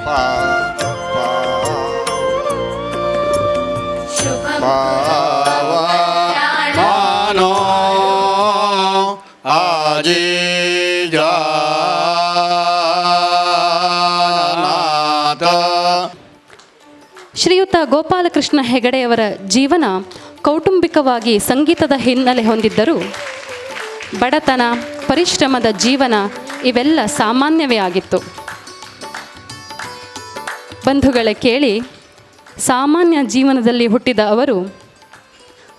ಪಾ ಪಾ ಪಾವಮಾನೋ ಆಜಿ ಶ್ರೀಯುತ ಗೋಪಾಲಕೃಷ್ಣ ಹೆಗಡೆಯವರ ಜೀವನ ಕೌಟುಂಬಿಕವಾಗಿ ಸಂಗೀತದ ಹಿನ್ನೆಲೆ ಹೊಂದಿದ್ದರೂ ಬಡತನ, ಪರಿಶ್ರಮದ ಜೀವನ ಇವೆಲ್ಲ ಸಾಮಾನ್ಯವೇ ಆಗಿತ್ತು. ಬಂಧುಗಳೇ ಕೇಳಿ, ಸಾಮಾನ್ಯ ಜೀವನದಲ್ಲಿ ಹುಟ್ಟಿದ ಅವರು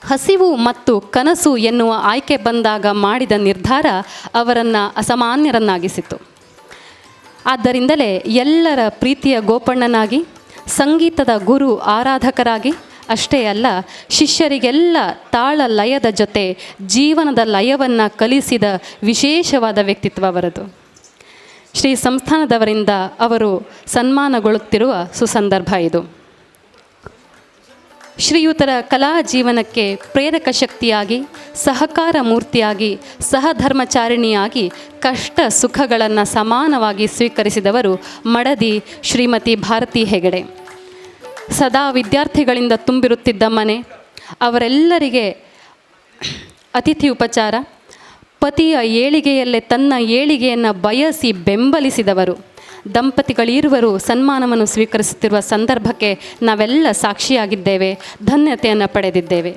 ಹಸಿವು ಮತ್ತು ಕನಸು ಎನ್ನುವ ಆಯ್ಕೆ ಬಂದಾಗ ಮಾಡಿದ ನಿರ್ಧಾರ ಅವರನ್ನು ಅಸಾಮಾನ್ಯರನ್ನಾಗಿಸಿತು. ಆದ್ದರಿಂದಲೇ ಎಲ್ಲರ ಪ್ರೀತಿಯ ಗೋಪಣ್ಣನಾಗಿ, ಸಂಗೀತದ ಗುರು ಆರಾಧಕರಾಗಿ ಅಷ್ಟೇ ಅಲ್ಲ, ಶಿಷ್ಯರಿಗೆಲ್ಲ ತಾಳ ಲಯದ ಜೊತೆ ಜೀವನದ ಲಯವನ್ನು ಕಲಿಸಿದ ವಿಶೇಷವಾದ ವ್ಯಕ್ತಿತ್ವ ಅವರದು. ಶ್ರೀ ಸಂಸ್ಥಾನದವರಿಂದ ಅವರು ಸನ್ಮಾನಗೊಳ್ಳುತ್ತಿರುವ ಸುಸಂದರ್ಭ ಇದು. ಶ್ರೀಯುತರ ಕಲಾ ಜೀವನಕ್ಕೆ ಪ್ರೇರಕ ಶಕ್ತಿಯಾಗಿ, ಸಹಕಾರ ಮೂರ್ತಿಯಾಗಿ, ಸಹಧರ್ಮಚಾರಿಣಿಯಾಗಿ ಕಷ್ಟ ಸುಖಗಳನ್ನು ಸಮಾನವಾಗಿ ಸ್ವೀಕರಿಸಿದವರು ಮಡದಿ ಶ್ರೀಮತಿ ಭಾರತಿ ಹೆಗಡೆ. ಸದಾ ವಿದ್ಯಾರ್ಥಿಗಳಿಂದ ತುಂಬಿರುತ್ತಿದ್ದ ಮನೆ, ಅವರೆಲ್ಲರಿಗೆ ಅತಿಥಿ ಉಪಚಾರ, ಪತಿಯ ಏಳಿಗೆಯಲ್ಲೇ ತನ್ನ ಏಳಿಗೆಯನ್ನು ಬಯಸಿ ಬೆಂಬಲಿಸಿದವರು. ದಂಪತಿಗಳಿರುವರು ಸನ್ಮಾನವನ್ನು ಸ್ವೀಕರಿಸುತ್ತಿರುವ ಸಂದರ್ಭಕ್ಕೆ ನಾವೆಲ್ಲ ಸಾಕ್ಷಿಯಾಗಿದ್ದೇವೆ, ಧನ್ಯತೆಯನ್ನು ಪಡೆದಿದ್ದೇವೆ.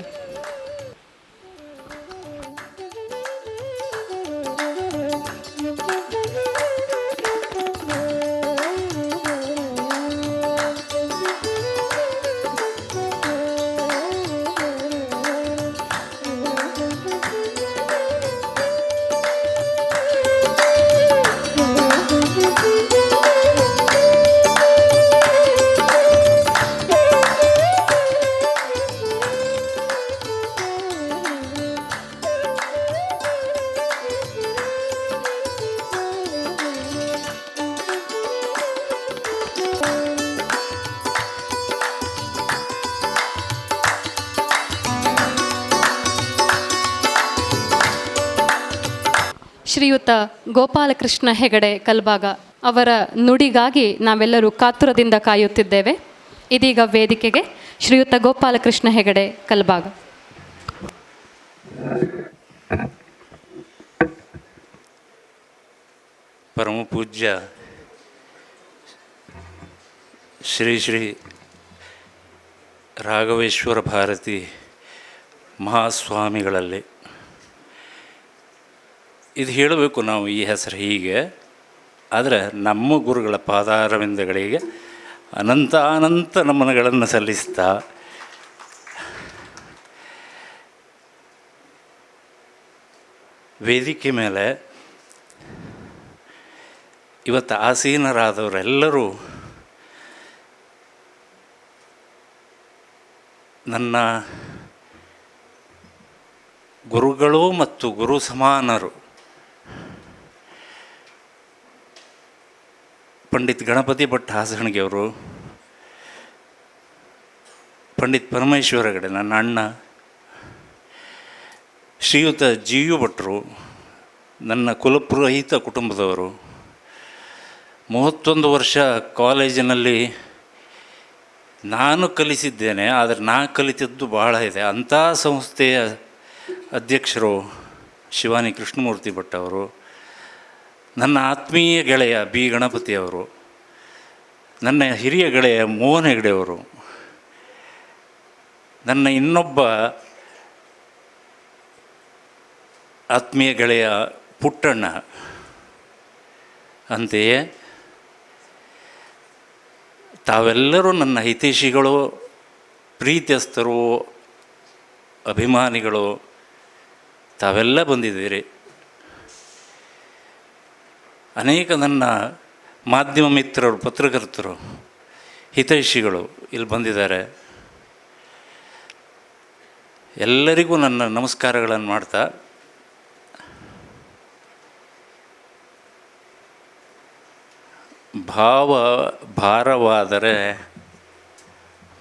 ಶ್ರೀಯುತ ಗೋಪಾಲಕೃಷ್ಣ ಹೆಗಡೆ ಕಲ್ಬಾಗ ಅವರ ನುಡಿಗಾಗಿ ನಾವೆಲ್ಲರೂ ಕಾತುರದಿಂದ ಕಾಯುತ್ತಿದ್ದೇವೆ. ಇದೀಗ ವೇದಿಕೆಗೆ ಶ್ರೀಯುತ ಗೋಪಾಲಕೃಷ್ಣ ಹೆಗಡೆ ಕಲ್ಬಾಗ. ಪರಮ ಪೂಜ್ಯ ಶ್ರೀ ಶ್ರೀ ರಾಘವೇಶ್ವರ ಭಾರತಿ ಮಹಾಸ್ವಾಮಿಗಳಲ್ಲಿ ಇದು ಹೇಳಬೇಕು ನಾವು, ಈ ಹೆಸರು ಹೀಗೆ. ಆದರೆ ನಮ್ಮ ಗುರುಗಳ ಪಾದಾರವಿಂದಗಳಿಗೆ ಅನಂತ ನಮನಗಳನ್ನು ಸಲ್ಲಿಸ್ತಾ ವೇದಿಕೆ ಮೇಲೆ ಇವತ್ತು ಆಸೀನರಾದವರೆಲ್ಲರೂ ನನ್ನ ಗುರುಗಳು ಮತ್ತು ಗುರು ಸಮಾನರು. ಪಂಡಿತ್ ಗಣಪತಿ ಭಟ್ ಹಾಸಣಗಿಯವರು, ಪಂಡಿತ್ ಪರಮೇಶ್ವರ ಹೆಗಡೆ ನನ್ನ ಅಣ್ಣ, ಶ್ರೀಯುತ ಜಿ ಯು ಭಟ್ರು ನನ್ನ ಕುಲಪುರೋಹಿತ ಕುಟುಂಬದವರು. 31 ವರ್ಷ ಕಾಲೇಜಿನಲ್ಲಿ ನಾನು ಕಲಿಸಿದ್ದೇನೆ, ಆದರೆ ನಾನು ಕಲಿತದ್ದು ಭಾಳ ಇದೆ. ಅಂಥ ಸಂಸ್ಥೆಯ ಅಧ್ಯಕ್ಷರು ಶಿವಾನಿ ಕೃಷ್ಣಮೂರ್ತಿ ಭಟ್ ಅವರು, ನನ್ನ ಆತ್ಮೀಯ ಗೆಳೆಯ ಬಿ ಗಣಪತಿಯವರು, ನನ್ನ ಹಿರಿಯ ಗೆಳೆಯ ಮೋಹನ್ ಹೆಗಡೆಯವರು, ನನ್ನ ಇನ್ನೊಬ್ಬ ಆತ್ಮೀಯ ಗೆಳೆಯ ಪುಟ್ಟಣ್ಣ. ಅಂತೆಯೇ ತಾವೆಲ್ಲರೂ ನನ್ನ ಹಿತೈಷಿಗಳು, ಪ್ರೀತಿಯಸ್ಥರು, ಅಭಿಮಾನಿಗಳು, ತಾವೆಲ್ಲ ಬಂದಿದ್ದೀರಿ. ಅನೇಕ ನನ್ನ ಮಾಧ್ಯಮ ಮಿತ್ರರು, ಪತ್ರಕರ್ತರು, ಹಿತೈಷಿಗಳು ಇಲ್ಲಿ ಬಂದಿದ್ದಾರೆ. ಎಲ್ಲರಿಗೂ ನನ್ನ ನಮಸ್ಕಾರಗಳನ್ನು ಮಾಡ್ತಾ, ಭಾವ ಭಾರವಾದರೆ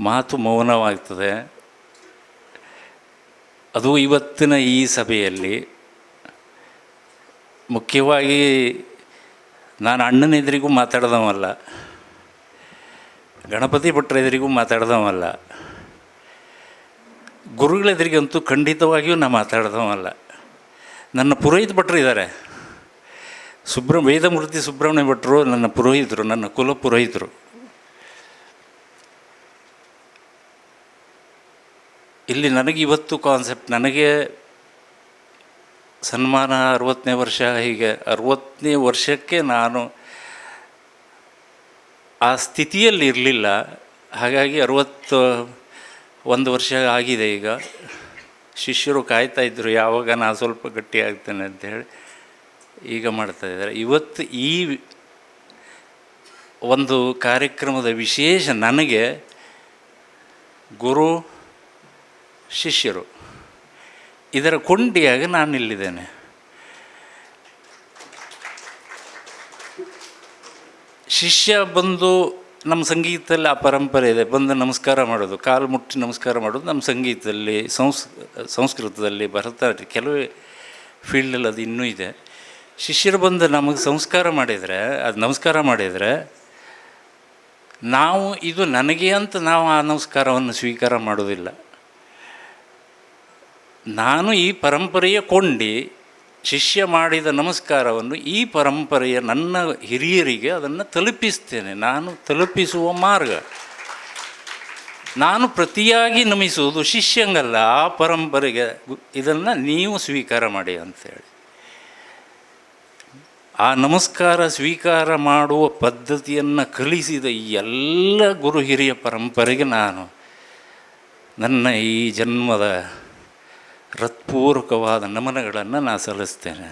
ಮಾತು ಮೌನವಾಗ್ತದೆ. ಅದು ಇವತ್ತಿನ ಈ ಸಭೆಯಲ್ಲಿ ಮುಖ್ಯವಾಗಿ ನಾನು ಅಣ್ಣನೆದುರಿಗೂ ಮಾತಾಡ್ದವಲ್ಲ. ಗಣಪತಿ ಭಟ್ರ ಎದುರಿಗೂ ಮಾತಾಡ್ದವಲ್ಲ, ಗುರುಗಳ ಎದುರಿಗಂತೂ ಖಂಡಿತವಾಗಿಯೂ ನಾ ಮಾತಾಡ್ದವಲ್ಲ. ನನ್ನ ಪುರೋಹಿತ ಭಟ್ರು ಇದ್ದಾರೆ, ವೇದಮೂರ್ತಿ ಸುಬ್ರಹ್ಮಣ್ಯ ಭಟ್ರು ನನ್ನ ಪುರೋಹಿತರು, ನನ್ನ ಕುಲ ಪುರೋಹಿತರು. ಇಲ್ಲಿ ನನಗೆ ಇವತ್ತು ಕಾನ್ಸೆಪ್ಟ್, ನನಗೆ ಸನ್ಮಾನ 60ನೇ ವರ್ಷ, ಹೀಗೆ 60ನೇ ವರ್ಷಕ್ಕೆ ನಾನು ಆ ಸ್ಥಿತಿಯಲ್ಲಿ ಇರಲಿಲ್ಲ. ಹಾಗಾಗಿ 61 ವರ್ಷ ಆಗಿದೆ ಈಗ. ಶಿಷ್ಯರು ಕಾಯ್ತಾಯಿದ್ರು ಯಾವಾಗ ನಾನು ಸ್ವಲ್ಪ ಗಟ್ಟಿ ಆಗ್ತೇನೆ ಅಂಥೇಳಿ, ಈಗ ಮಾಡ್ತಾಯಿದ್ದಾರೆ. ಇವತ್ತು ಈ ಒಂದು ಕಾರ್ಯಕ್ರಮದ ವಿಶೇಷ ನನಗೆ ಗುರು ಶಿಷ್ಯರು ಇದರ ಕೊಂಡಿಯಾಗಿ ನಾನು ಇಲ್ಲಿದ್ದೇನೆ. ಶಿಷ್ಯ ಬಂದು ನಮ್ಮ ಸಂಗೀತದಲ್ಲಿ ಆ ಪರಂಪರೆ ಇದೆ, ಬಂದು ನಮಸ್ಕಾರ ಮಾಡೋದು, ಕಾಲು ಮುಟ್ಟಿ ನಮಸ್ಕಾರ ಮಾಡೋದು ನಮ್ಮ ಸಂಗೀತದಲ್ಲಿ, ಸಂಸ್ಕೃತದಲ್ಲಿ, ಭರತನಾಟ್ಯ, ಕೆಲವೇ ಫೀಲ್ಡಲ್ಲಿ ಅದು ಇನ್ನೂ ಇದೆ. ಶಿಷ್ಯರು ಬಂದು ನಮಗೆ ಸಂಸ್ಕಾರ ಮಾಡಿದರೆ, ಅದು ನಮಸ್ಕಾರ ಮಾಡಿದರೆ ನಾವು ಇದು ನನಗೆ ಅಂತ ನಾವು ಆ ನಮಸ್ಕಾರವನ್ನು ಸ್ವೀಕಾರ ಮಾಡೋದಿಲ್ಲ. ನಾನು ಈ ಪರಂಪರೆಯ ಕೊಂಡಿ ಶಿಷ್ಯ ಮಾಡಿದ ನಮಸ್ಕಾರವನ್ನು ಈ ಪರಂಪರೆಯ ನನ್ನ ಹಿರಿಯರಿಗೆ ಅದನ್ನು ತಲುಪಿಸ್ತೇನೆ. ನಾನು ತಲುಪಿಸುವ ಮಾರ್ಗ, ನಾನು ಪ್ರತಿಯಾಗಿ ನಮಿಸುವುದು ಶಿಷ್ಯಂಗಲ್ಲ, ಆ ಪರಂಪರೆಗೆ ಇದನ್ನು ನೀವು ಸ್ವೀಕಾರ ಮಾಡಿ ಅಂಥೇಳಿ. ಆ ನಮಸ್ಕಾರ ಸ್ವೀಕಾರ ಮಾಡುವ ಪದ್ಧತಿಯನ್ನು ಕಲಿಸಿದ ಈ ಎಲ್ಲ ಗುರು ಹಿರಿಯ ಪರಂಪರೆಗೆ ನಾನು ನನ್ನ ಈ ಜನ್ಮದ ಹೃತ್ಪೂರ್ವಕವಾದ ನಮನಗಳನ್ನು ನಾನು ಸಲ್ಲಿಸ್ತೇನೆ.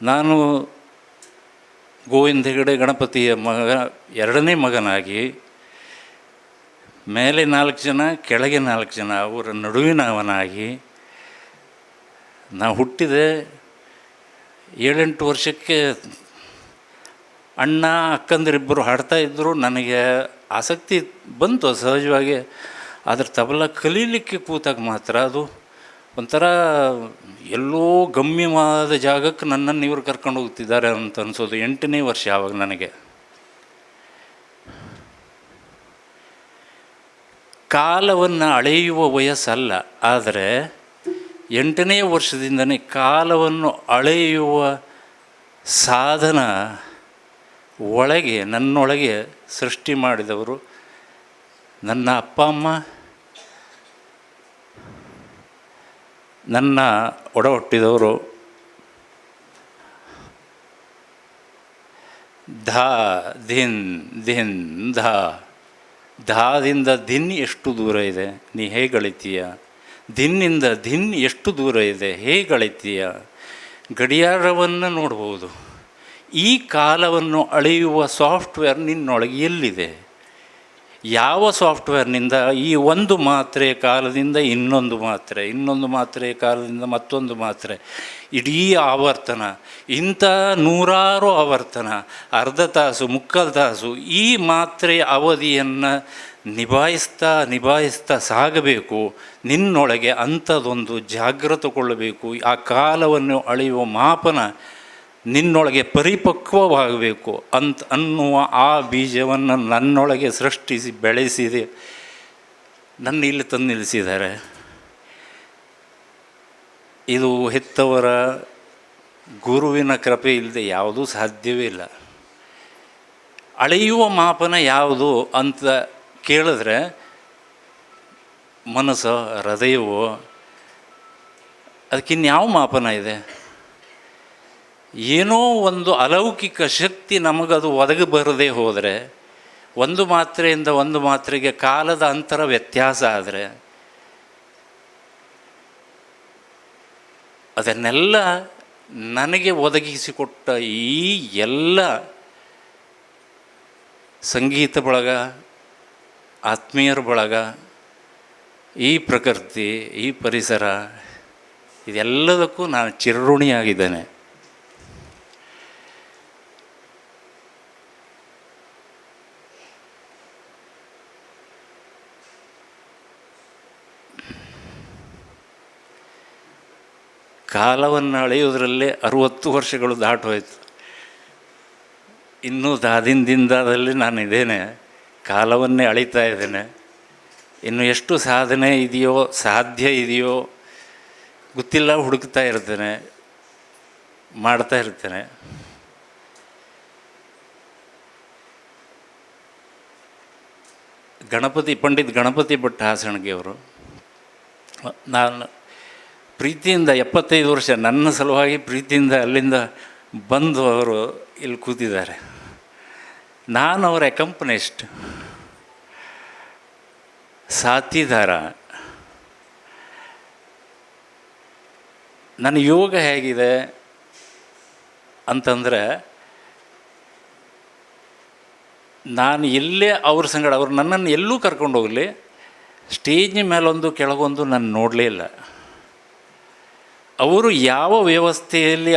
ನಾನು ಗೋವಿಂದ ಹೆಗಡೆ ಗಣಪತಿಯ ಎರಡನೇ ಮಗನಾಗಿ, ಮೇಲೆ 4 ಜನ, ಕೆಳಗೆ 4 ಜನ, ಅವರ ನಡುವಿನವನಾಗಿ ನಾನು ಹುಟ್ಟಿದೆ. 7-8 ವರ್ಷಕ್ಕೆ ಅಣ್ಣ ಅಕ್ಕಂದಿರಿಬ್ಬರು ಹಾಡ್ತಾಯಿದ್ದರು. ನನಗೆ ಆಸಕ್ತಿ ಬಂತು ಸಹಜವಾಗಿ. ಆದರೆ ತಬಲ ಕಲೀಲಿಕ್ಕೆ ಕೂತಾಗ ಮಾತ್ರ ಅದು ಒಂಥರ ಎಲ್ಲೋ ಗಮ್ಯವಾದ ಜಾಗಕ್ಕೆ ನನ್ನನ್ನು ಇವರು ಕರ್ಕೊಂಡು ಹೋಗ್ತಿದ್ದಾರೆ ಅಂತ ಅನಿಸೋದು. 8ನೇ ವರ್ಷ ಆವಾಗ ನನಗೆ. ಕಾಲವನ್ನು ಅಳೆಯುವ ವಯಸ್ಸಲ್ಲ, ಆದರೆ 8ನೇ ವರ್ಷದಿಂದನೇ ಕಾಲವನ್ನು ಅಳೆಯುವ ಸಾಧನ ಒಳಗೆ, ನನ್ನೊಳಗೆ ಸೃಷ್ಟಿ ಮಾಡಿದವರು ನನ್ನ ಅಪ್ಪ ಅಮ್ಮ, ನನ್ನ ಒಡ ಹುಟ್ಟಿದವರು. ಧಾ ಧಿನ್ ಧಿನ್ ಧಾ, ಧಾದಿಂದ ಧಿನ್ ಎಷ್ಟು ದೂರ ಇದೆ, ನೀ ಹೇಗೆ ಅಳಿತೀಯ? ಧಿನ್ನಿಂದ ಧಿನ್ ಎಷ್ಟು ದೂರ ಇದೆ, ಹೇಗೆ ಅಳಿತೀಯ? ಗಡಿಯಾರವನ್ನು ನೋಡ್ಬೋದು. ಈ ಕಾಲವನ್ನು ಅಳೆಯುವ ಸಾಫ್ಟ್ವೇರ್ ನಿನ್ನೊಳಗೆ ಎಲ್ಲಿದೆ? ಯಾವ ಸಾಫ್ಟ್ವೇರ್ನಿಂದ ಈ ಒಂದು ಮಾತ್ರೆ ಕಾಲದಿಂದ ಇನ್ನೊಂದು ಮಾತ್ರೆ, ಇನ್ನೊಂದು ಮಾತ್ರೆ ಕಾಲದಿಂದ ಮತ್ತೊಂದು ಮಾತ್ರೆ, ಇಡೀ ಆವರ್ತನ, ಇಂಥ 100 ಆವರ್ತನ, ಅರ್ಧ ತಾಸು, ಮುಕ್ಕಾಲು ತಾಸು ಈ ಮಾತ್ರೆಯ ಅವಧಿಯನ್ನು ನಿಭಾಯಿಸ್ತಾ ಸಾಗಬೇಕು. ನಿನ್ನೊಳಗೆ ಅಂಥದ್ದೊಂದು ಜಾಗೃತಗೊಳ್ಳಬೇಕು. ಆ ಕಾಲವನ್ನು ಅಳೆಯುವ ಮಾಪನ ನಿನ್ನೊಳಗೆ ಪರಿಪಕ್ವವಾಗಬೇಕು ಅನ್ನುವ ಆ ಬೀಜವನ್ನು ನನ್ನೊಳಗೆ ಸೃಷ್ಟಿಸಿ ಬೆಳೆಸಿದೆ, ನನ್ನ ಇಲ್ಲಿ ತಂದು ನಿಲ್ಲಿಸಿದ್ದಾರೆ. ಇದು ಹೆತ್ತವರ ಗುರುವಿನ ಕೃಪೆ ಇಲ್ಲದೆ ಯಾವುದೂ ಸಾಧ್ಯವೇ ಇಲ್ಲ. ಅಳೆಯುವ ಮಾಪನ ಯಾವುದು ಅಂತ ಕೇಳಿದ್ರೆ ಮನಸ್ಸು, ಹೃದಯವೋ, ಅದಕ್ಕಿನ್ಯಾವ ಮಾಪನ ಇದೆ? ಏನೋ ಒಂದು ಅಲೌಕಿಕ ಶಕ್ತಿ ನಮಗದು ಒದಗಿ ಬರದೇ ಹೋದರೆ, ಒಂದು ಮಾತ್ರೆಯಿಂದ ಒಂದು ಮಾತ್ರೆಗೆ ಕಾಲದ ಅಂತರ ವ್ಯತ್ಯಾಸ ಆದರೆ, ಅದನ್ನೆಲ್ಲ ನನಗೆ ಒದಗಿಸಿಕೊಟ್ಟ ಈ ಎಲ್ಲ ಸಂಗೀತ ಬಳಗ, ಆತ್ಮೀಯರ ಬಳಗ, ಈ ಪ್ರಕೃತಿ, ಈ ಪರಿಸರ, ಇದೆಲ್ಲದಕ್ಕೂ ನಾನು ಚಿರಋಣಿಯಾಗಿದ್ದೇನೆ. ಕಾಲವನ್ನು ಅಳೆಯುವುದರಲ್ಲೇ 60 ವರ್ಷಗಳು ದಾಟೋಯ್ತು. ಇನ್ನೂ ದಿಂದಾದಲ್ಲಿ ನಾನು ಇದ್ದೇನೆ, ಕಾಲವನ್ನೇ ಅಳಿತಾ ಇದ್ದೇನೆ. ಇನ್ನು ಎಷ್ಟು ಸಾಧನೆ ಇದೆಯೋ, ಸಾಧ್ಯ ಇದೆಯೋ ಗೊತ್ತಿಲ್ಲ, ಹುಡುಕ್ತಾ ಇರ್ತೇನೆ, ಮಾಡ್ತಾ ಇರ್ತೇನೆ. ಪಂಡಿತ್ ಗಣಪತಿ ಭಟ್ ಹಾಸಣಗಿ ಅವರು, ನಾನು ಪ್ರೀತಿಯಿಂದ 75 ವರ್ಷ ನನ್ನ ಸಲುವಾಗಿ ಪ್ರೀತಿಯಿಂದ ಅಲ್ಲಿಂದ ಬಂದು ಅವರು ಇಲ್ಲಿ ಕೂತಿದ್ದಾರೆ. ನಾನು ಅವರ ಅಕಂಪನಿಸ್ಟ್, ಸಾಥಿದಾರ. ನನ್ನ ಯೋಗ ಹೇಗಿದೆ ಅಂತಂದರೆ, ನಾನು ಎಲ್ಲೇ ಅವ್ರ ಸಂಗಡ, ಅವ್ರು ನನ್ನನ್ನು ಎಲ್ಲೂ ಕರ್ಕೊಂಡು ಹೋಗಲಿ, ಸ್ಟೇಜ್ನ ಮೇಲೊಂದು ಕೆಳಗೊಂದು ನಾನು ನೋಡಲೇ ಇಲ್ಲ. ಅವರು ಯಾವ ವ್ಯವಸ್ಥೆಯಲ್ಲಿ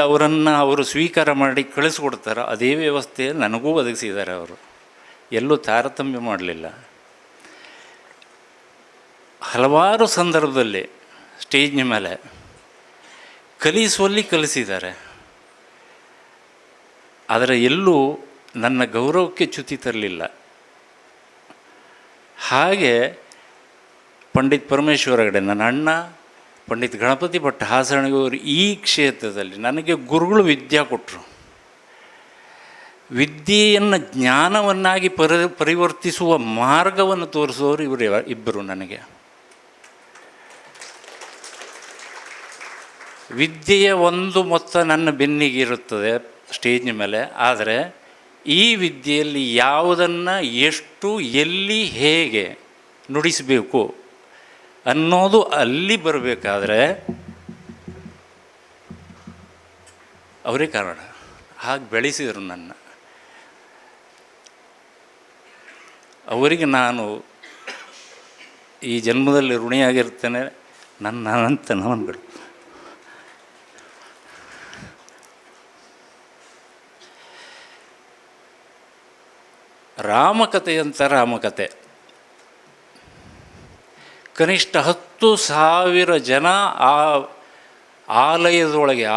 ಅವರು ಸ್ವೀಕಾರ ಮಾಡಿ ಕಳಿಸ್ಕೊಡ್ತಾರೋ ಅದೇ ವ್ಯವಸ್ಥೆಯಲ್ಲಿ ನನಗೂ ಒದಗಿಸಿದ್ದಾರೆ. ಅವರು ಎಲ್ಲೂ ತಾರತಮ್ಯ ಮಾಡಲಿಲ್ಲ. ಹಲವಾರು ಸಂದರ್ಭದಲ್ಲಿ ಸ್ಟೇಜ್ನ ಮೇಲೆ ಕಲಿಸುವಲ್ಲಿ ಕಲಿಸಿದ್ದಾರೆ. ಆದರೆ ಎಲ್ಲೂ ನನ್ನ ಗೌರವಕ್ಕೆ ಚ್ಯುತಿ ತರಲಿಲ್ಲ. ಹಾಗೆ ಪಂಡಿತ್ ಪರಮೇಶ್ವರ ಹೆಗಡೆ, ನನ್ನ ಅಣ್ಣ ಪಂಡಿತ್ ಗಣಪತಿ ಭಟ್ ಹಾಸಣಗಿ ಅವರು ಈ ಕ್ಷೇತ್ರದಲ್ಲಿ ನನಗೆ ಗುರುಗಳು ವಿದ್ಯೆ ಕೊಟ್ಟರು. ವಿದ್ಯೆಯನ್ನು ಜ್ಞಾನವನ್ನಾಗಿ ಪರಿವರ್ತಿಸುವ ಮಾರ್ಗವನ್ನು ತೋರಿಸುವವರು ಇವರು ಇಬ್ಬರು ನನಗೆ. ವಿದ್ಯೆಯ ಒಂದು ಮೊತ್ತ ನನ್ನ ಬೆನ್ನಿಗೆ ಇರುತ್ತದೆ ಸ್ಟೇಜ್ನ ಮೇಲೆ. ಆದರೆ ಈ ವಿದ್ಯೆಯಲ್ಲಿ ಯಾವುದನ್ನು ಎಷ್ಟು, ಎಲ್ಲಿ, ಹೇಗೆ ನುಡಿಸಬೇಕು ಅನ್ನೋದು ಅಲ್ಲಿ ಬರಬೇಕಾದ್ರೆ ಅವರೇ ಕಾರಣ. ಹಾಗೆ ಬೆಳೆಸಿದರು ನನ್ನ. ಅವರಿಗೆ ನಾನು ಈ ಜನ್ಮದಲ್ಲಿ ಋಣಿಯಾಗಿರ್ತೇನೆ. ನನ್ನ ಅನಂತ ನಮನಗಳು. ರಾಮಕಥೆಯಂಥ ರಾಮಕಥೆ, ಕನಿಷ್ಠ 10,000 ಜನ ಆ ಆಲಯದೊಳಗೆ,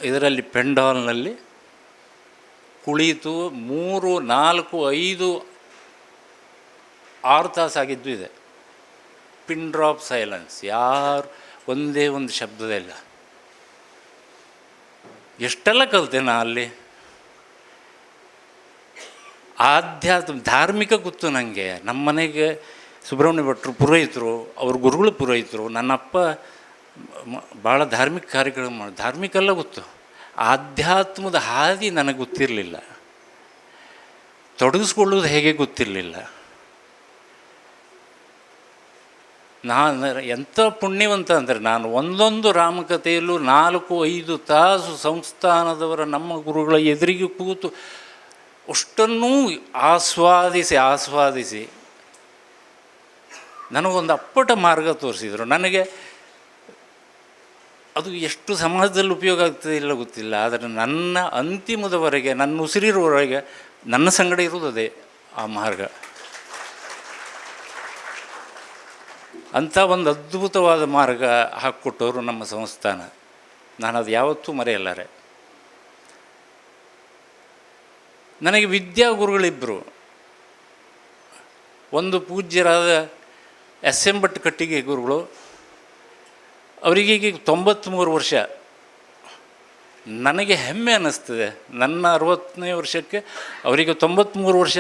ಇದರಲ್ಲಿ ಪೆಂಡಾಲ್ನಲ್ಲಿ ಕುಳಿತು 3, 4, 5, 6 ತಾಸಾಗಿದ್ದು ಇದೆ. ಪಿನ್ ಡ್ರಾಪ್ ಸೈಲೆನ್ಸ್, ಯಾರು ಒಂದೇ ಒಂದು ಶಬ್ದದಿಲ್ಲ. ಎಷ್ಟೆಲ್ಲ ಕಲಿತೆ ನಾ ಅಲ್ಲಿ. ಧಾರ್ಮಿಕ ಗೊತ್ತು ನನಗೆ. ನಮ್ಮ ಮನೆಗೆ ಸುಬ್ರಹ್ಮಣ್ಯ ಭಟ್ರು ಪುರೋಹಿತರು, ಅವ್ರ ಗುರುಗಳು ಪುರೋಹಿತರು. ನನ್ನಪ್ಪ ಭಾಳ ಧಾರ್ಮಿಕ ಕಾರ್ಯಕ್ರಮ ಮಾಡಿ, ಧಾರ್ಮಿಕ ಎಲ್ಲ ಗೊತ್ತು. ಆಧ್ಯಾತ್ಮದ ಹಾದಿ ನನಗೆ ಗೊತ್ತಿರಲಿಲ್ಲ, ತೊಡಗಿಸ್ಕೊಳ್ಳೋದು ಹೇಗೆ ಗೊತ್ತಿರಲಿಲ್ಲ. ನಾನು ಎಂಥ ಪುಣ್ಯವಂತ ಅಂದರೆ, ನಾನು ಒಂದೊಂದು ರಾಮಕಥೆಯಲ್ಲೂ 4-5 ತಾಸು ಸಂಸ್ಥಾನದವರ ನಮ್ಮ ಗುರುಗಳ ಎದುರಿಗೆ ಕೂತು ಅಷ್ಟನ್ನೂ ಆಸ್ವಾದಿಸಿ ನನಗೊಂದು ಅಪ್ಪಟ ಮಾರ್ಗ ತೋರಿಸಿದರು. ನನಗೆ ಅದು ಎಷ್ಟು ಸಮಾಜದಲ್ಲಿ ಉಪಯೋಗ ಆಗ್ತದೆ ಇಲ್ಲ ಗೊತ್ತಿಲ್ಲ. ಆದರೆ ನನ್ನ ಅಂತಿಮದವರೆಗೆ, ನನ್ನ ಉಸಿರಿರುವವರೆಗೆ ನನ್ನ ಸಂಗಡ ಇರುವುದೇ ಆ ಮಾರ್ಗ. ಅಂಥ ಒಂದು ಅದ್ಭುತವಾದ ಮಾರ್ಗ ಹಾಕಿಕೊಟ್ಟವರು ನಮ್ಮ ಸಂಸ್ಥಾನ. ನಾನು ಅದು ಯಾವತ್ತೂ ಮರೆಯಲಾರೆ. ನನಗೆ ವಿದ್ಯಾಗುರುಗಳಿಬ್ಬರು. ಒಂದು ಪೂಜ್ಯರಾದ ಎಸ್.ಎಂ. ಭಟ್ ಕಟ್ಟಿಗೆ ಗುರುಗಳು, ಅವರಿಗೀಗ 93 ವರ್ಷ. ನನಗೆ ಹೆಮ್ಮೆ ಅನ್ನಿಸ್ತದೆ, ನನ್ನ 60ನೇ ವರ್ಷಕ್ಕೆ ಅವರಿಗೆ 93 ವರ್ಷ.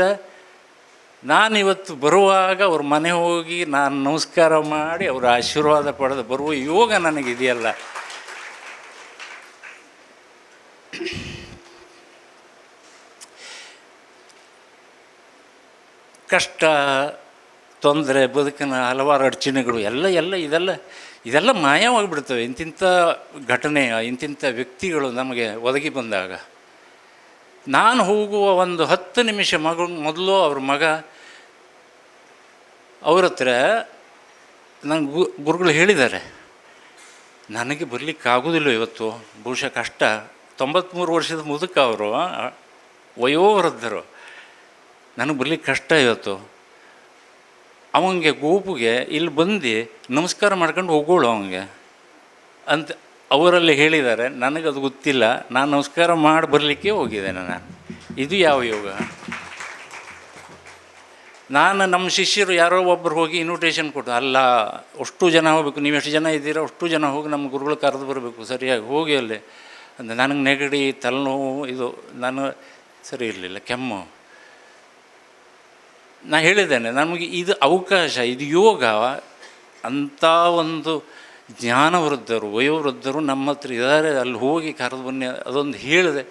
ನಾನಿವತ್ತು ಬರುವಾಗ ಅವ್ರ ಮನೆ ಹೋಗಿ ನಾನು ನಮಸ್ಕಾರ ಮಾಡಿ ಅವರ ಆಶೀರ್ವಾದ ಪಡೆದು ಬರುವ ಯೋಗ ನನಗಿದೆಯಲ್ಲ. ಕಷ್ಟ, ತೊಂದರೆ, ಬದುಕಿನ ಹಲವಾರು ಅಡಚಣೆಗಳು ಇದೆಲ್ಲ ಮಾಯವಾಗಿಬಿಡ್ತವೆ. ಇಂತಿಂಥ ಘಟನೆ, ಇಂತಿಂಥ ವ್ಯಕ್ತಿಗಳು ನಮಗೆ ಒದಗಿ ಬಂದಾಗ. ನಾನು ಹೋಗುವ ಒಂದು 10 ನಿಮಿಷ ಮೊದಲು ಅವ್ರ ಮಗ ಅವ್ರ ಹತ್ರ ನಂಗೆ ಗುರುಗಳು ಹೇಳಿದ್ದಾರೆ, ನನಗೆ ಬರಲಿಕ್ಕಾಗೋದಿಲ್ಲ ಇವತ್ತು, ಬಹುಶಃ ಕಷ್ಟ. 93 ವರ್ಷದ ಮುದುಕ ಅವರು, ವಯೋವೃದ್ಧರು. ನನಗೆ ಬರಲಿಕ್ಕೆ ಕಷ್ಟ ಇವತ್ತು. ಅವಂಗೆ ಗೋಪುಗೆ ಇಲ್ಲಿ ಬಂದು ನಮಸ್ಕಾರ ಮಾಡ್ಕೊಂಡು ಹೋಗೋಳು ಅವಂಗೆ ಅಂತ ಅವರಲ್ಲಿ ಹೇಳಿದ್ದಾರೆ. ನನಗದು ಗೊತ್ತಿಲ್ಲ, ನಾನು ನಮಸ್ಕಾರ ಮಾಡಿ ಬರಲಿಕ್ಕೆ ಹೋಗಿದ್ದೇನೆ ನಾನು. ಇದು ಯಾವ ಯೋಗ? ನಾನು ನಮ್ಮ ಶಿಷ್ಯರು ಯಾರೋ ಒಬ್ಬರು ಹೋಗಿ ಇನ್ವಿಟೇಷನ್ ಕೊಟ್ಟು, ಅಲ್ಲ ಅಷ್ಟು ಜನ ಹೋಗಬೇಕು, ನೀವು ಎಷ್ಟು ಜನ ಇದ್ದೀರೋ ಅಷ್ಟು ಜನ ಹೋಗಿ ನಮ್ಮ ಗುರುಗಳು ಕರೆದು ಬರಬೇಕು, ಸರಿಯಾಗಿ ಹೋಗಿ ಅಲ್ಲಿ ಅಂದರೆ ನನಗೆ ನೆಗಡಿ ತಲೆನೋವು, ಇದು ನಾನು ಸರಿ ಇರಲಿಲ್ಲ, ಕೆಮ್ಮು. ನಾನು ಹೇಳಿದ್ದೇನೆ ನಮಗೆ ಇದು ಅವಕಾಶ, ಇದು ಯೋಗ. ಅಂಥ ಒಂದು ಜ್ಞಾನವೃದ್ಧರು ವಯೋವೃದ್ಧರು ನಮ್ಮ ಹತ್ರ ಇದ್ದಾರೆ, ಅಲ್ಲಿ ಹೋಗಿ ಕರೆದು ಬನ್ನಿ ಅದೊಂದು ಹೇಳಿದೆ.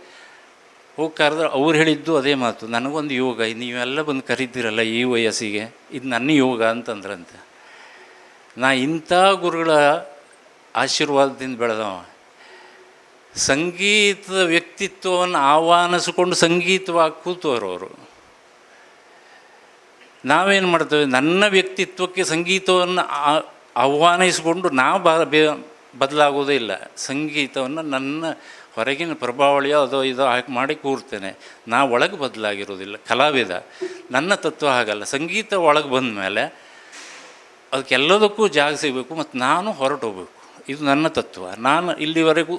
ಹೋಗಿ ಕರೆದ್ರೆ ಅವ್ರು ಹೇಳಿದ್ದು ಅದೇ ಮಾತು, ನನಗೊಂದು ಯೋಗ, ನೀವೆಲ್ಲ ಬಂದು ಕರೀತೀರಲ್ಲ ಈ ವಯಸ್ಸಿಗೆ, ಇದು ನನ್ನ ಯೋಗ ಅಂತಂದ್ರಂತೆ. ನಾ ಇಂಥ ಗುರುಗಳ ಆಶೀರ್ವಾದದಿಂದ ಬೆಳೆದವ. ಸಂಗೀತದ ವ್ಯಕ್ತಿತ್ವವನ್ನು ಆಹ್ವಾನಿಸಿಕೊಂಡು ಸಂಗೀತವಾಗಿ ಕೂತವರು. ನಾವೇನು ಮಾಡ್ತೇವೆ, ನನ್ನ ವ್ಯಕ್ತಿತ್ವಕ್ಕೆ ಸಂಗೀತವನ್ನು ಆಹ್ವಾನಿಸಿಕೊಂಡು ನಾವು ಬದಲಾಗೋದೇ ಇಲ್ಲ. ಸಂಗೀತವನ್ನು ನನ್ನ ಹೊರಗಿನ ಪ್ರಭಾವಳಿಯೋ ಅದೋ ಇದೋ ಹಾಕಿ ಮಾಡಿ ಕೂರ್ತೇನೆ, ನಾ ಒಳಗೆ ಬದಲಾಗಿರೋದಿಲ್ಲ. ಕಲಾವಿದ ನನ್ನ ತತ್ವ ಹಾಗಲ್ಲ. ಸಂಗೀತ ಒಳಗೆ ಬಂದ ಮೇಲೆ ಅದಕ್ಕೆಲ್ಲದಕ್ಕೂ ಜಾಗ ಸಿಗಬೇಕು ಮತ್ತು ನಾನು ಹೊರಟು ಹೋಗಬೇಕು. ಇದು ನನ್ನ ತತ್ವ. ನಾನು ಇಲ್ಲಿವರೆಗೂ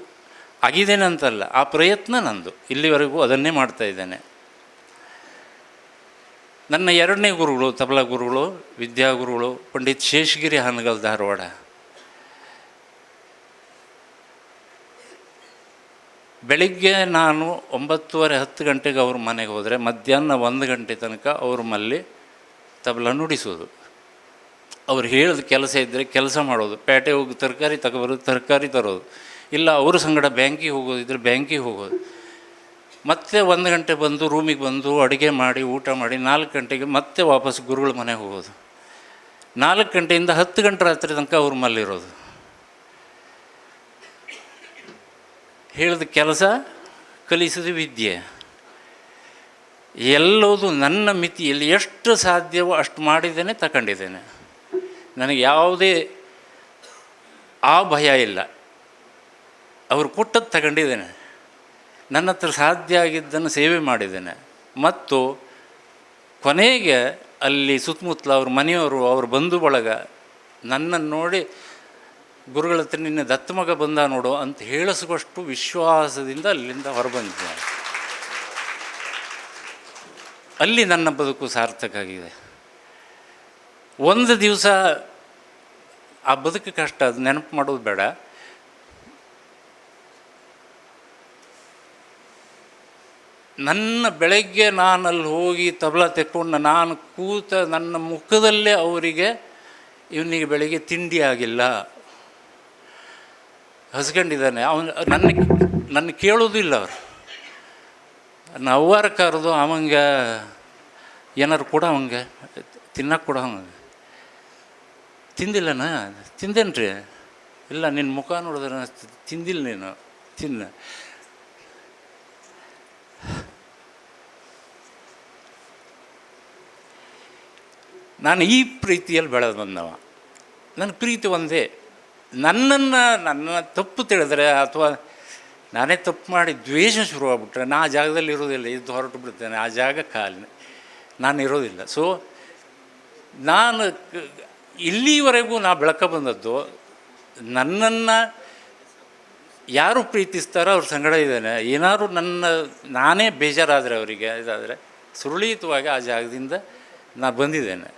ಆಗಿದ್ದೇನೆ ಅಂತಲ್ಲ, ಆ ಪ್ರಯತ್ನ ನಂದು. ಇಲ್ಲಿವರೆಗೂ ಅದನ್ನೇ ಮಾಡ್ತಾಯಿದ್ದೇನೆ. ನನ್ನ ಎರಡನೇ ಗುರುಗಳು ತಬಲಾ ಗುರುಗಳು, ವಿದ್ಯಾಗುರುಗಳು ಪಂಡಿತ್ ಶೇಷಗಿರಿ ಹಾನಗಲ್, ಧಾರವಾಡ. ಬೆಳಿಗ್ಗೆ ನಾನು 9:30-10 ಗಂಟೆಗೆ ಅವ್ರ ಮನೆಗೆ ಹೋದರೆ ಮಧ್ಯಾಹ್ನ 1 ಗಂಟೆ ತನಕ ಅವ್ರ ಮಲ್ಲಿ ತಬಲಾ ನುಡಿಸೋದು. ಅವ್ರು ಹೇಳಿದ ಕೆಲಸ ಇದ್ದರೆ ಕೆಲಸ ಮಾಡೋದು, ಪೇಟೆ ಹೋಗಿ ತರಕಾರಿ ತಗೊಬರೋದು, ತರಕಾರಿ ತರೋದು, ಇಲ್ಲ ಅವ್ರ ಸಂಗಡ ಬ್ಯಾಂಕಿಗೆ ಹೋಗೋದಿದ್ದರೆ ಬ್ಯಾಂಕಿಗೆ ಹೋಗೋದು. ಮತ್ತೆ 1 ಗಂಟೆ ಬಂದು ರೂಮಿಗೆ ಬಂದು ಅಡುಗೆ ಮಾಡಿ ಊಟ ಮಾಡಿ 4 ಗಂಟೆಗೆ ಮತ್ತೆ ವಾಪಸ್ ಗುರುಗಳ ಮನೆಗೆ ಹೋಗೋದು. 4 ಗಂಟೆಯಿಂದ 10 ಗಂಟೆ ರಾತ್ರಿ ತನಕ ಅವ್ರ ಮಲ್ಲಿರೋದು. ಹೇಳಿದ ಕೆಲಸ, ಕಲಿಸಿದ ವಿದ್ಯೆ, ಎಲ್ಲೋದು ನನ್ನ ಮಿತಿಯಲ್ಲಿ ಎಷ್ಟು ಸಾಧ್ಯವೋ ಅಷ್ಟು ಮಾಡಿದ್ದೇನೆ, ತಗೊಂಡಿದ್ದೇನೆ. ನನಗೆ ಯಾವುದೇ ಆ ಭಯ ಇಲ್ಲ. ಅವರು ಕೊಟ್ಟದ್ದು ತಗೊಂಡಿದ್ದೇನೆ. ನನ್ನ ಹತ್ರ ಸಾಧ್ಯ ಆಗಿದ್ದನ್ನು ಸೇವೆ ಮಾಡಿದ್ದೇನೆ. ಮತ್ತು ಕೊನೆಗೆ ಅಲ್ಲಿ ಸುತ್ತಮುತ್ತಲ ಅವ್ರ ಮನೆಯವರು, ಅವ್ರ ಬಂಧು ಬಳಗ ನನ್ನನ್ನು ನೋಡಿ ಗುರುಗಳ ಹತ್ರ ನಿನ್ನೆ ದತ್ತ ಮಗ ಬಂದ ನೋಡು ಅಂತ ಹೇಳಿಸುವಷ್ಟು ವಿಶ್ವಾಸದಿಂದ ಅಲ್ಲಿಂದ ಹೊರಬಂದಿದ್ದಾರೆ. ಅಲ್ಲಿ ನನ್ನ ಬದುಕು ಸಾರ್ಥಕ ಆಗಿದೆ. ಒಂದು ದಿವಸ ಆ ಬದುಕು ಕಷ್ಟ, ಅದು ನೆನಪು ಮಾಡೋದು ಬೇಡ. ನನ್ನ ಬೆಳಗ್ಗೆ ನಾನು ಅಲ್ಲಿ ಹೋಗಿ ತಬಲಾ ತೆಕ್ಕೊಂಡು ನಾನು ಕೂತ ನನ್ನ ಮುಖದಲ್ಲೇ ಅವರಿಗೆ, ಇವನಿಗೆ ಬೆಳಗ್ಗೆ ತಿಂಡಿ ಆಗಿಲ್ಲ, ಹಸ್ಕೊಂಡಿದ್ದಾನೆ, ಅವನು ನನ್ನ ಕೇಳೋದಿಲ್ಲ. ಅವರು ಅವ್ವಾರ ಕರೆದು ಅವಂಗೆ ಏನಾರು ಕೊಡ, ಅವಂಗೆ ತಿನ್ನಕ್ಕೆ ಕೊಡ. ಅವಂಗೆ ತಿಂದಿಲ್ಲನ? ತಿಂದೇನು ರೀ? ಇಲ್ಲ, ನಿನ್ನ ಮುಖ ನೋಡಿದ್ರೆ ತಿಂದಿಲ್ಲ, ನೀನು ತಿನ್ನ. ನಾನು ಈ ಪ್ರೀತಿಯಲ್ಲಿ ಬೆಳೆದು ಬಂದವ. ನನ್ನ ಪ್ರೀತಿ ಒಂದೇ. ನನ್ನ ತಪ್ಪು ತಿಳಿದ್ರೆ ಅಥವಾ ನಾನೇ ತಪ್ಪು ಮಾಡಿ ದ್ವೇಷ ಶುರುವಾಗ್ಬಿಟ್ರೆ ನಾ ಆ ಜಾಗದಲ್ಲಿ ಇರೋದಿಲ್ಲ, ಇದು ಹೊರಟು ಬಿಡ್ತೇನೆ. ಆ ಜಾಗ ಖಾಲಿ, ನಾನು ಇರೋದಿಲ್ಲ. ಸೊ ನಾನು ಇಲ್ಲಿವರೆಗೂ ನಾ ಬೆಳಕ ಬಂದದ್ದು, ನನ್ನನ್ನು ಯಾರು ಪ್ರೀತಿಸ್ತಾರೋ ಅವ್ರ ಸಂಗಡ ಇದ್ದೇನೆ. ಏನಾದ್ರು ನಾನೇ ಬೇಜಾರಾದರೆ ಅವರಿಗೆ ಇದಾದರೆ ಸುರಳಿತವಾಗಿ ಆ ಜಾಗದಿಂದ ನಾನು ಬಂದಿದ್ದೇನೆ,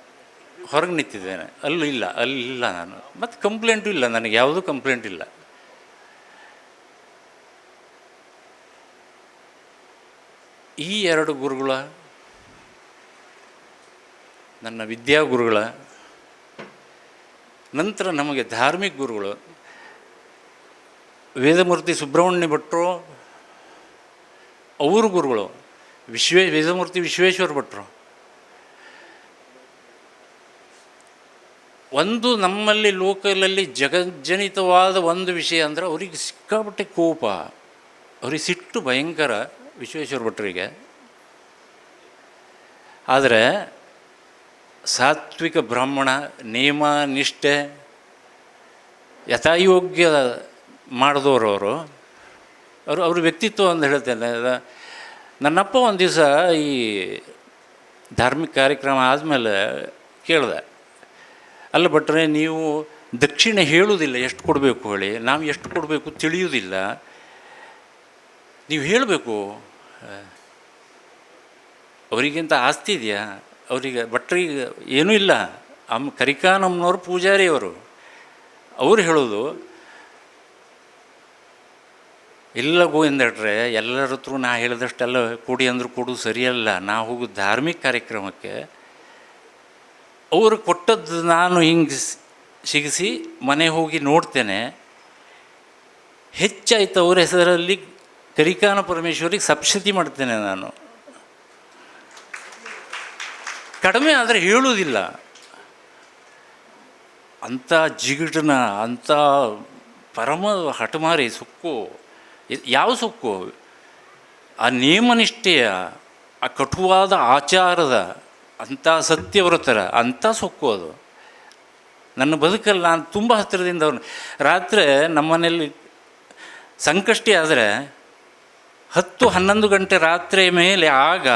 ಹೊರಗೆ ನಿಂತಿದ್ದೇನೆ. ಅಲ್ಲಿಲ್ಲ ನಾನು. ಮತ್ತು ಕಂಪ್ಲೇಂಟು ಇಲ್ಲ, ನನಗೆ ಯಾವುದೂ ಕಂಪ್ಲೇಂಟ್ ಇಲ್ಲ. ಈ 2 ಗುರುಗಳ, ನನ್ನ ವಿದ್ಯಾಗುರುಗಳ ನಂತರ ನಮಗೆ ಧಾರ್ಮಿಕ ಗುರುಗಳು ವೇದಮೂರ್ತಿ ಸುಬ್ರಹ್ಮಣ್ಯ ಭಟ್ರು, ಅವ್ರ ಗುರುಗಳು ವೇದಮೂರ್ತಿ ವಿಶ್ವೇಶ್ವರ ಭಟ್ರು. ಒಂದು ನಮ್ಮಲ್ಲಿ ಲೋಕಲಲ್ಲಿ ಜಗಜ್ಜನಿತವಾದ ಒಂದು ವಿಷಯ ಅಂದರೆ ಅವ್ರಿಗೆ ಸಿಕ್ಕಾಪಟ್ಟೆ ಕೋಪ, ಅವ್ರಿಗೆ ಸಿಟ್ಟು ಭಯಂಕರ ವಿಶ್ವೇಶ್ವರ ಭಟ್ರಿಗೆ. ಆದರೆ ಸಾತ್ವಿಕ ಬ್ರಾಹ್ಮಣ, ನೇಮ ನಿಷ್ಠೆ ಯಥಾಯೋಗ್ಯ ಮಾಡಿದವರು ಅವ್ರ ವ್ಯಕ್ತಿತ್ವ ಅಂತ ಹೇಳ್ತೇನೆ. ನನ್ನಪ್ಪ ಒಂದು ದಿವಸ ಈ ಧಾರ್ಮಿಕ ಕಾರ್ಯಕ್ರಮ ಆದಮೇಲೆ ಕೇಳಿದೆ, ಅಲ್ಲ ಭಟ್ರೆ, ನೀವು ದಕ್ಷಿಣೆ ಹೇಳುವುದಿಲ್ಲ, ಎಷ್ಟು ಕೊಡಬೇಕು ಹೇಳಿ, ನಾವು ಎಷ್ಟು ಕೊಡಬೇಕು ತಿಳಿಯುವುದಿಲ್ಲ, ನೀವು ಹೇಳಬೇಕು. ಅವರಿಗಿಂತ ಆಸ್ತಿ ಇದೆಯಾ? ಅವರಿಗೆ ಭಟ್ರಿಗೆ ಏನೂ ಇಲ್ಲ. ಕರಿಕಾನಮ್ಮನವರು ಪೂಜಾರಿ ಅವರು ಹೇಳೋದು, ಇಲ್ಲ ಗೋವಿಂದಟ್ರೆ ಎಲ್ಲರ ಹತ್ರ ನಾ ಹೇಳಿದಷ್ಟೆಲ್ಲ ಕೊಡಿ ಅಂದರೂ ಕೊಡು ಸರಿಯಲ್ಲ. ನಾ ಹೋಗೋದು ಧಾರ್ಮಿಕ ಕಾರ್ಯಕ್ರಮಕ್ಕೆ, ಅವರು ಕೊಟ್ಟದ್ದು ನಾನು ಹಿಂಗೆ ಸಿಗಿಸಿ ಮನೆ ಹೋಗಿ ನೋಡ್ತೇನೆ, ಹೆಚ್ಚಾಯ್ತು ಅವ್ರ ಹೆಸರಲ್ಲಿ ಕರಿಕಾನ ಪರಮೇಶ್ವರಿಗೆ ಸಪ್ಶತಿ ಮಾಡ್ತೇನೆ ನಾನು. ಕಡಿಮೆ ಆದರೆ ಹೇಳುವುದಿಲ್ಲ. ಅಂಥ ಜಿಗಿಟನ, ಅಂಥ ಪರಮ ಹಠಮಾರಿ ಸೊಕ್ಕು. ಯಾವ ಸೊಕ್ಕು? ಆ ನೇಮನಿಷ್ಠೆಯ, ಆ ಕಟುವಾದ ಆಚಾರದ, ಅಂಥ ಸತ್ಯವ್ರತರ ಅಂಥ ಸೊಕ್ಕು ಅದು. ನನ್ನ ಬದುಕಲ್ಲಿ ನಾನು ತುಂಬ ಹತ್ತಿರದಿಂದ ಅವನು. ರಾತ್ರಿ ನಮ್ಮನೇಲಿ ಸಂಕಷ್ಟಿ ಆದರೆ 10-11 ಗಂಟೆ ರಾತ್ರಿ ಮೇಲೆ ಆಗ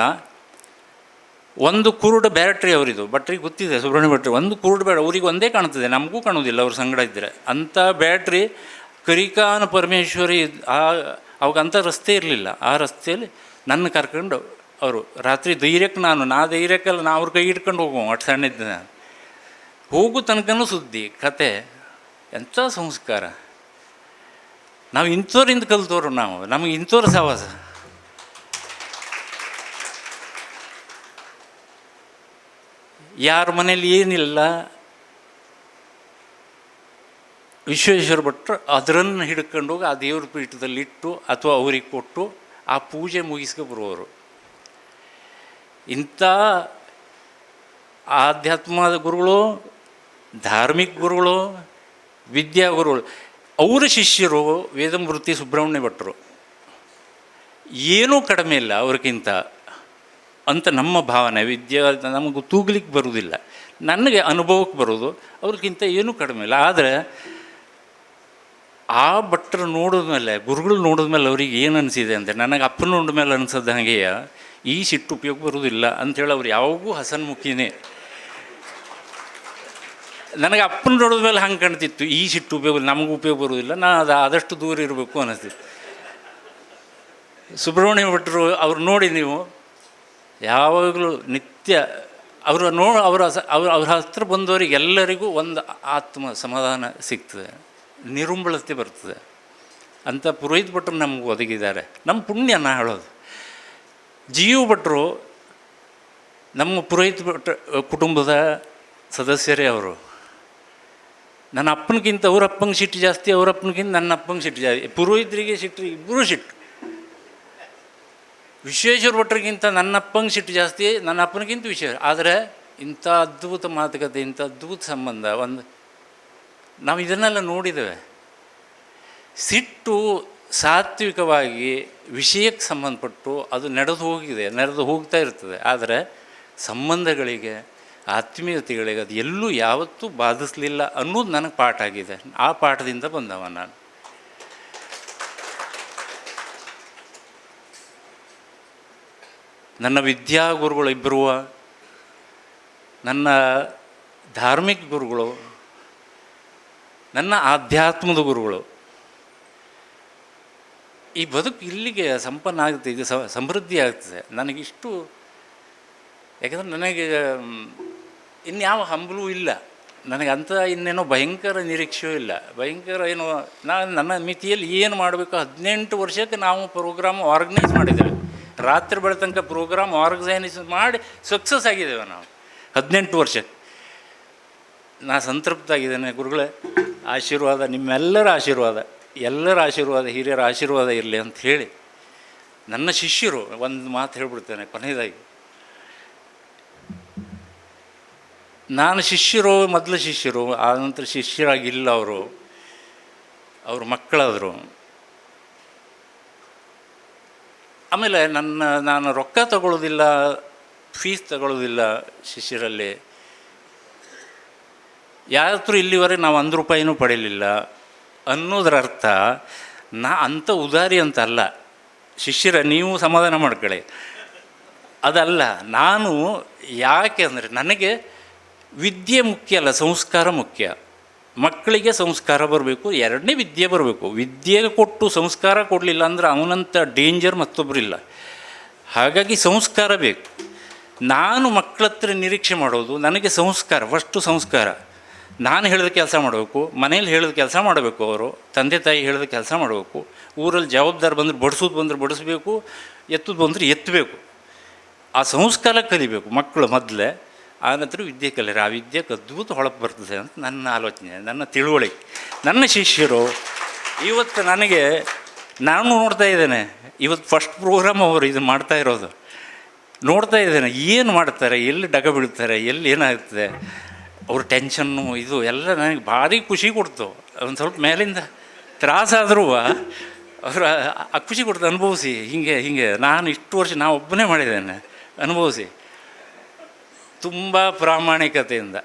ಒಂದು ಕುರುಡು ಬ್ಯಾಟ್ರಿ ಅವರಿದು, ಭಟ್ರಿಗೆ ಗೊತ್ತಿದೆ, ಸುಬ್ರಹ್ಮಣ್ಯ ಭಟ್ರಿ, ಒಂದು ಕುರುಡು ಬ್ಯಾಟ್ರಿ ಅವ್ರಿಗೆ ಒಂದೇ ಕಾಣ್ತದೆ, ನಮಗೂ ಕಾಣೋದಿಲ್ಲ ಅವ್ರ ಸಂಗಡ ಇದ್ದರೆ. ಅಂಥ ಬ್ಯಾಟ್ರಿ ಕರಿಕಾನ ಪರಮೇಶ್ವರಿ. ಅವಾಗ ಅಂಥ ರಸ್ತೆ ಇರಲಿಲ್ಲ. ಆ ರಸ್ತೆಯಲ್ಲಿ ನನ್ನ ಕರ್ಕೊಂಡು ಅವರು ರಾತ್ರಿ ಧೈರ್ಯಕ್ಕೆ ನಾ ಧೈರ್ಯಕ್ಕಲ್ಲ, ನಾ ಅವ್ರ ಕೈ ಇಟ್ಕೊಂಡು ಹೋಗುವ ಅಷ್ಟು ಸಣ್ಣಿದ್ದ ನಾನು. ಹೋಗು ತನಕನೂ ಸುದ್ದಿ ಕತೆ. ಎಂಥ ಸಂಸ್ಕಾರ! ನಾವು ಇಂಥವ್ರಿಂದ ಕಲ್ತವ್ರು, ನಮಗೆ ಇಂಥವ್ರ ಸಹವಾಸ. ಯಾರ ಮನೇಲಿ ಏನಿಲ್ಲ, ವಿಶ್ವೇಶ್ವರ ಭಟ್ರು ಅದರನ್ನು ಹಿಡ್ಕೊಂಡು ಹೋಗಿ ಆ ದೇವ್ರ ಪೀಠದಲ್ಲಿ ಇಟ್ಟು ಅಥವಾ ಅವ್ರಿಗೆ ಕೊಟ್ಟು ಆ ಪೂಜೆ ಮುಗಿಸ್ಕೊ ಬರುವವರು. ಇಂಥ ಆಧ್ಯಾತ್ಮದ ಗುರುಗಳು, ಧಾರ್ಮಿಕ ಗುರುಗಳು, ವಿದ್ಯಾಗುರುಗಳು. ಅವರ ಶಿಷ್ಯರು ವೇದಮೂರ್ತಿ ಸುಬ್ರಹ್ಮಣ್ಯ ಭಟ್ರು. ಏನೂ ಕಡಿಮೆ ಇಲ್ಲ ಅವ್ರಿಗಿಂತ ಅಂತ ನಮ್ಮ ಭಾವನೆ. ನಮಗೂ ತೂಗ್ಲಿಕ್ಕೆ ಬರುವುದಿಲ್ಲ, ನನಗೆ ಅನುಭವಕ್ಕೆ ಬರೋದು. ಅವ್ರಿಗಿಂತ ಏನೂ ಕಡಿಮೆ ಇಲ್ಲ. ಆದರೆ ಆ ಭಟ್ರು ನೋಡಿದ್ಮೇಲೆ, ಗುರುಗಳು ನೋಡಿದ್ಮೇಲೆ ಅವ್ರಿಗೆ ಏನು ಅನಿಸಿದೆ ಅಂದರೆ, ನನಗೆ ಅಪ್ಪನ ನೋಡಿದ ಮೇಲೆ ಅನಿಸೋದು ಹಾಗೆಯೇ ಈ ಸಿಟ್ಟು ಉಪಯೋಗ ಬರುವುದಿಲ್ಲ ಅಂಥೇಳಿ ಅವ್ರು ಯಾವಾಗೂ ಹಸನ್ಮುಖಿನೇ. ನನಗೆ ಅಪ್ಪನ ನೋಡಿದ ಮೇಲೆ ಹಂಗೆ ಕಾಣ್ತಿತ್ತು, ಈ ಸಿಟ್ಟು ಉಪಯೋಗ ನಮಗೂ ಉಪಯೋಗ ಬರುವುದಿಲ್ಲ, ಅದು ಆದಷ್ಟು ದೂರ ಇರಬೇಕು ಅನ್ನಿಸ್ತಿತ್ತು. ಸುಬ್ರಹ್ಮಣ್ಯ ಭಟ್ರು ಅವ್ರು ನೋಡಿ ನೀವು ಯಾವಾಗಲೂ ನಿತ್ಯ ಅವ್ರ ಹತ್ರ ಬಂದವರಿಗೆ ಎಲ್ಲರಿಗೂ ಒಂದು ಆತ್ಮ ಸಮಾಧಾನ ಸಿಗ್ತದೆ, ನಿರುಂಬಳತೆ ಬರ್ತದೆ. ಅಂಥ ಪುರೋಹಿತ ಭಟ್ರು ನಮ್ಗೆ ಒದಗಿದ್ದಾರೆ. ನಮ್ಮ ಪುಣ್ಯ ನಾ ಹೇಳೋದು. ಜೀವ ಭಟ್ರು ನಮ್ಮ ಪುರೋಹಿತ ಭಟ್ರ ಕುಟುಂಬದ ಸದಸ್ಯರೇ ಅವರು. ನನ್ನ ಅಪ್ಪನಿಗಿಂತ ಅವ್ರ ಅಪ್ಪಂಗೆ ಸಿಟ್ಟು ಜಾಸ್ತಿ, ಅವ್ರ ಅಪ್ಪನಿಗಿಂತ ನನ್ನ ಅಪ್ಪಂಗೆ ಸಿಟ್ಟು ಜಾಸ್ತಿ. ಪುರೋಹಿತರಿಗೆ ಸಿಟ್ಟು, ಇಬ್ಬರೂ ಸಿಟ್ಟು. ವಿಶ್ವೇಶ್ವರ ಭಟ್ರಿಗಿಂತ ನನ್ನ ಅಪ್ಪಂಗೆ ಸಿಟ್ಟು ಜಾಸ್ತಿ, ನನ್ನ ಅಪ್ಪನಿಗಿಂತ ವಿಶ್ವೇಶ್ವರ. ಆದರೆ ಇಂಥ ಅದ್ಭುತ ಮಾತುಕತೆ, ಇಂಥ ಅದ್ಭುತ ಸಂಬಂಧ ನಾವು ಇದನ್ನೆಲ್ಲ ನೋಡಿದ್ದೇವೆ. ಸಿಟ್ಟು ಸಾತ್ವಿಕವಾಗಿ ವಿಷಯಕ್ಕೆ ಸಂಬಂಧಪಟ್ಟು ಅದು ನಡೆದು ಹೋಗ್ತಾ ಇರ್ತದೆ. ಆದರೆ ಸಂಬಂಧಗಳಿಗೆ, ಆತ್ಮೀಯತೆಗಳಿಗೆ ಅದು ಎಲ್ಲೂ ಯಾವತ್ತೂ ಬಾಧಿಸಲಿಲ್ಲ ಅನ್ನೋದು ನನಗೆ ಪಾಠ ಆಗಿದೆ. ಆ ಪಾಠದಿಂದ ಬಂದವ ನಾನು. ನನ್ನ ವಿದ್ಯಾಗುರುಗಳು ಇಬ್ಬರು, ನನ್ನ ಧಾರ್ಮಿಕ ಗುರುಗಳು, ನನ್ನ ಆಧ್ಯಾತ್ಮದ ಗುರುಗಳು. ಈ ಬದುಕು ಇಲ್ಲಿಗೆ ಸಂಪನ್ನ ಆಗುತ್ತೆ, ಇದು ಸಮೃದ್ಧಿ ಆಗ್ತದೆ. ನನಗಿಷ್ಟು, ಯಾಕಂದರೆ ನನಗೆ ಇನ್ಯಾವ ಹಂಬಲೂ ಇಲ್ಲ, ನನಗೆ ಅಂಥ ಇನ್ನೇನೋ ಭಯಂಕರ ನಿರೀಕ್ಷೆಯೂ ಇಲ್ಲ. ಭಯಂಕರ ಏನೋ ನನ್ನ ಮಿತಿಯಲ್ಲಿ ಏನು ಮಾಡಬೇಕು. 18 ವರ್ಷಕ್ಕೆ ನಾವು ಪ್ರೋಗ್ರಾಮ್ ಆರ್ಗನೈಸ್ ಮಾಡಿದ್ದೇವೆ. ರಾತ್ರಿ ಬೆಳೆ ತನಕ ಪ್ರೋಗ್ರಾಮ್ ಆರ್ಗನೈಸ್ ಮಾಡಿ ಸಕ್ಸಸ್ ಆಗಿದ್ದೇವೆ ನಾವು 18 ವರ್ಷಕ್ಕೆ. ನಾ ಸಂತೃಪ್ತ ಆಗಿದ್ದೇನೆ. ಗುರುಗಳೇ ಆಶೀರ್ವಾದ, ನಿಮ್ಮೆಲ್ಲರ ಆಶೀರ್ವಾದ, ಎಲ್ಲರ ಆಶೀರ್ವಾದ, ಹಿರಿಯರ ಆಶೀರ್ವಾದ ಇರಲಿ ಅಂತ ಹೇಳಿ ನನ್ನ ಶಿಷ್ಯರು ಒಂದು ಮಾತು ಹೇಳ್ಬಿಡ್ತೇನೆ ಕೊನೆಯದಾಗಿ. ನಾನು ಶಿಷ್ಯರು, ಮೊದಲು ಶಿಷ್ಯರು, ಆನಂತರ ಶಿಷ್ಯರಾಗಿಲ್ಲ. ಅವರು ಮಕ್ಕಳಾದರು. ಆಮೇಲೆ ನಾನು ರೊಕ್ಕ ತಗೊಳ್ಳೋದಿಲ್ಲ, ಫೀಸ್ ತಗೊಳ್ಳೋದಿಲ್ಲ ಶಿಷ್ಯರಲ್ಲಿ. ಯಾವತ್ತೂ ಇಲ್ಲಿವರೆಗೆ ನಾವು 1 ರೂಪಾಯಿನೂ ಪಡೀಲಿಲ್ಲ ಅನ್ನೋದ್ರ ಅರ್ಥ ಅಂಥ ಉದಾರಿ ಅಂತ ಅಲ್ಲ. ಶಿಷ್ಯರ ನೀವು ಸಮಾಧಾನ ಮಾಡ್ಕೊಳ್ಳಿ, ಅದಲ್ಲ. ನಾನು ಯಾಕೆ ಅಂದರೆ ನನಗೆ ವಿದ್ಯೆ ಮುಖ್ಯ ಅಲ್ಲ, ಸಂಸ್ಕಾರ ಮುಖ್ಯ. ಮಕ್ಕಳಿಗೆ ಸಂಸ್ಕಾರ ಬರಬೇಕು, ಎರಡನೇ ವಿದ್ಯೆ ಬರಬೇಕು. ವಿದ್ಯೆ ಕೊಟ್ಟು ಸಂಸ್ಕಾರ ಕೊಡಲಿಲ್ಲ ಅಂದ್ರೆ ಅವನಂಥ ಡೇಂಜರ್ ಮತ್ತೊಬ್ಬರಿಲ್ಲ. ಹಾಗಾಗಿ ಸಂಸ್ಕಾರ ಬೇಕು. ನಾನು ಮಕ್ಕಳ ಹತ್ರ ನಿರೀಕ್ಷೆ ಮಾಡೋದು ನನಗೆ ಸಂಸ್ಕಾರ, ಫಸ್ಟು ಸಂಸ್ಕಾರ. ನಾನು ಹೇಳಿದ ಕೆಲಸ ಮಾಡಬೇಕು, ಮನೇಲಿ ಹೇಳಿದ ಕೆಲಸ ಮಾಡಬೇಕು, ಅವರು ತಂದೆ ತಾಯಿ ಹೇಳಿದ ಕೆಲಸ ಮಾಡಬೇಕು, ಊರಲ್ಲಿ ಜವಾಬ್ದಾರಿ ಬಂದರೆ ಬಡಿಸೋದು ಬಂದರೆ ಬಡಿಸ್ಬೇಕು, ಎತ್ತೋದು ಬಂದರೆ ಎತ್ತಬೇಕು. ಆ ಸಂಸ್ಕಾರ ಕಲಿಬೇಕು ಮಕ್ಕಳು ಮೊದಲೇ, ಆನಂತರ ವಿದ್ಯೆ ಕಲಿಯರು. ಆ ವಿದ್ಯೆಗೆ ಅದ್ಭುತ ಹೊಳಪು ಬರ್ತದೆ ಅಂತ ನನ್ನ ಆಲೋಚನೆ, ನನ್ನ ತಿಳುವಳಿಕೆ. ನನ್ನ ಶಿಷ್ಯರು ಇವತ್ತು ನನಗೆ, ನಾನು ನೋಡ್ತಾ ಇದ್ದೇನೆ, ಇವತ್ತು ಫಸ್ಟ್ ಪ್ರೋಗ್ರಾಮ್ ಅವರು ಇದು ಮಾಡ್ತಾ ಇರೋದು ನೋಡ್ತಾ ಇದ್ದೇನೆ. ಏನು ಮಾಡ್ತಾರೆ, ಎಲ್ಲಿ ಡಗ ಬೀಳ್ತಾರೆ, ಎಲ್ಲಿ ಏನಾಗ್ತದೆ, ಅವ್ರ ಟೆನ್ಷನ್ನು ಇದು ಎಲ್ಲ ನನಗೆ ಭಾರಿ ಖುಷಿ ಕೊಡ್ತು. ಒಂದು ಸ್ವಲ್ಪ ಮೇಲಿಂದ ತ್ರಾಸಾದರೂ ಅವರ ಆ ಖುಷಿ ಕೊಡ್ತು. ಅನುಭವಿಸಿ ಹೀಗೆ ನಾನು ಇಷ್ಟು ವರ್ಷ ನಾನು ಒಬ್ಬನೇ ಮಾಡಿದ್ದೇನೆ, ಅನುಭವಿಸಿ. ತುಂಬ ಪ್ರಾಮಾಣಿಕತೆಯಿಂದ,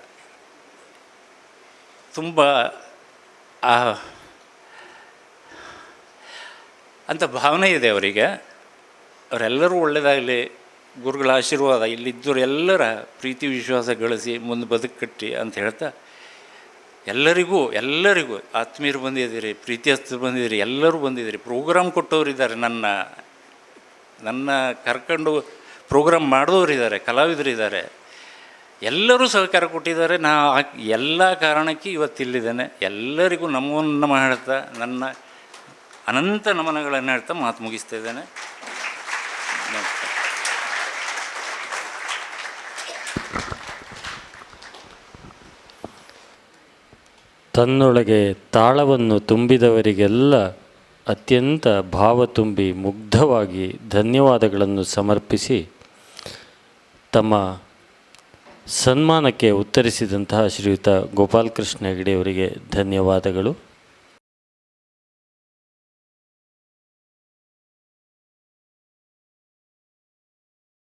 ತುಂಬ ಅಂಥ ಭಾವನೆ ಇದೆ ಅವರಿಗೆ. ಅವರೆಲ್ಲರೂ ಒಳ್ಳೆಯದಾಗಲಿ, ಗುರುಗಳ ಆಶೀರ್ವಾದ, ಇಲ್ಲಿದ್ದವರು ಎಲ್ಲರ ಪ್ರೀತಿ ವಿಶ್ವಾಸ ಗಳಿಸಿ ಮುಂದೆ ಬದುಕು ಕಟ್ಟಿ ಅಂತ ಹೇಳ್ತಾ, ಎಲ್ಲರಿಗೂ ಆತ್ಮೀಯರು ಬಂದಿದ್ದೀರಿ, ಪ್ರೀತಿಯಸ್ಥರು ಬಂದಿದ್ದೀರಿ, ಎಲ್ಲರೂ ಬಂದಿದ್ದೀರಿ. ಪ್ರೋಗ್ರಾಮ್ ಕೊಟ್ಟವರಿದ್ದಾರೆ, ನನ್ನ ಕರ್ಕೊಂಡು ಪ್ರೋಗ್ರಾಮ್ ಮಾಡಿದವರಿದ್ದಾರೆ, ಕಲಾವಿದರಿದ್ದಾರೆ, ಎಲ್ಲರೂ ಸಹಕಾರ ಕೊಟ್ಟಿದ್ದಾರೆ. ಎಲ್ಲ ಕಾರಣಕ್ಕೆ ಇವತ್ತಿಲ್ಲಿದ್ದೇನೆ. ಎಲ್ಲರಿಗೂ ನಮನ ಹೇಳ್ತಾ, ನನ್ನ ಅನಂತ ನಮನಗಳನ್ನು ಹೇಳ್ತಾ ಮಾತು ಮುಗಿಸ್ತಾ ಇದ್ದೇನೆ. ನಮಸ್ಕಾರ. ತನ್ನೊಳಗೆ ತಾಳವನ್ನು ತುಂಬಿದವರಿಗೆಲ್ಲ ಅತ್ಯಂತ ಭಾವ ತುಂಬಿ ಮುಗ್ಧವಾಗಿ ಧನ್ಯವಾದಗಳನ್ನು ಸಮರ್ಪಿಸಿ ತಮ್ಮ ಸನ್ಮಾನಕ್ಕೆ ಉತ್ತರಿಸಿದಂತಹ ಶ್ರೀಯುತ ಗೋಪಾಲಕೃಷ್ಣ ಹೆಗಡೆಯವರಿಗೆ ಧನ್ಯವಾದಗಳು.